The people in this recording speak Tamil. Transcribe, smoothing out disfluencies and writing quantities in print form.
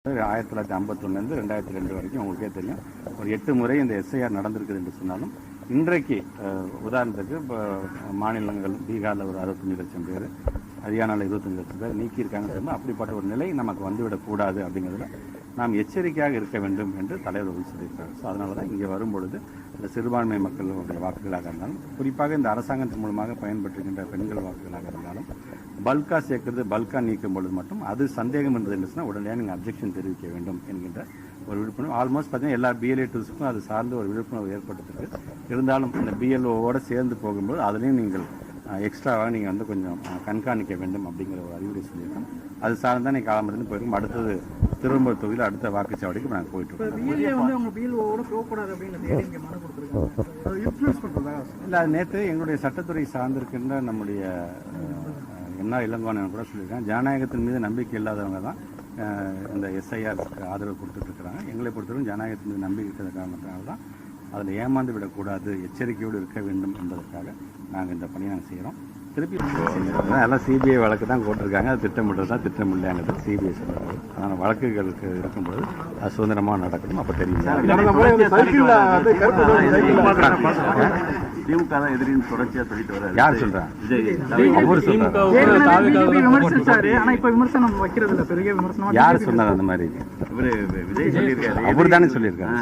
1951 2002 வரைக்கும் உங்களுக்கே தெரியும். ஒரு 8 முறை இந்த எஸ்ஐஆர் நடந்திருக்குது என்று சொன்னாலும், இன்றைக்கு உதாரணத்துக்கு இப்போ மாநிலங்கள் பீகாரில் ஒரு 65 லட்சம் பேர், ஹரியானாவில் 25 லட்சம் பேர் நீக்கியிருக்காங்கன்னு சொன்னால், அப்படிப்பட்ட ஒரு நிலை நமக்கு வந்துவிடக்கூடாது அப்படிங்கிறதுல நாம் எச்சரிக்கையாக இருக்க வேண்டும் என்று தலைவர் சொல்லியிருக்காரு. ஸோ அதனால தான் இங்கே வரும்பொழுது இந்த சிறுபான்மை மக்களுடைய வாக்குகளாக இருந்தாலும், குறிப்பாக இந்த அரசாங்கத்தின் மூலமாக பயன்பெற்றுகின்ற பெண்கள் வாக்குகளாக இருந்தாலும், பல்காக சேர்க்கிறது பல்காக நீக்கும் பொழுது மட்டும் அது சந்தேகம் என்பது என்ன சொன்னால் உடனடியாக நீங்கள் அப்ஜெக்ஷன் தெரிவிக்க வேண்டும் என்கின்ற ஒரு விழிப்புணர்வு ஆல்மோஸ்ட் பார்த்தீங்கன்னா எல்லா பிஎல்ஏ டூல்ஸுக்கும் அது சார்ந்து ஒரு விழிப்புணர்வு ஏற்படுத்திருக்கு. இருந்தாலும் இந்த பிஎல்ஓவோடு சேர்ந்து போகும்போது அதுலேயும் நீங்கள் எக்ஸ்ட்ராவாக நீங்கள் வந்து கொஞ்சம் கண்காணிக்க வேண்டும் அப்படிங்கிற ஒரு அறிவுரை சொல்லியிருக்கோம். அது சார்ந்தான் நீங்கள் காலம்பரத்துலேருந்து போயிருக்கோம். அடுத்தது திருவம்பூர் தொகுதியில் அடுத்த வாக்குச்சாவடிக்கு நாங்கள் போயிட்டு இருக்கோம். இல்லை, அது நேற்று எங்களுடைய சட்டத்துறை சார்ந்திருக்கின்ற நம்முடைய என்ன இளங்கோவன் கூட சொல்லியிருக்காங்க, ஜனநாயகத்தின் மீது நம்பிக்கை இல்லாதவங்க தான் இந்த எஸ்ஐஆருக்கு ஆதரவு கொடுத்துட்ருக்குறாங்க. எங்களை பொறுத்தவரைக்கும் ஜனநாயகத்தின் மீது நம்பிக்கை இருக்கிற காரணத்தினால தான் அதில் ஏமாந்து விடக்கூடாது, எச்சரிக்கையோடு இருக்க வேண்டும் என்பதற்காக நாங்கள் இந்த பணியை நாங்கள் செய்கிறோம். திருப்பி எல்லாம் சிபிஐ வழக்கு தான் போட்டிருக்காங்க. அது திட்டமிட்டது தான் திட்டமில்லைங்கிறது சிபிஐ சொல்கிறாங்க. அதனால் வழக்குகளுக்கு இருக்கும்போது அது சுதந்திரமாக நடக்கணும். அப்போ தெரியும் திமுக தான் எதிரின்னு தொடர்ச்சியாக சொல்லிட்டு வர யார் சொல்கிறாங்க? யார் சொன்னார் அந்த மாதிரி? விஜய் சொல்லியிருக்காரு. அவர் தானே சொல்லியிருக்காரு.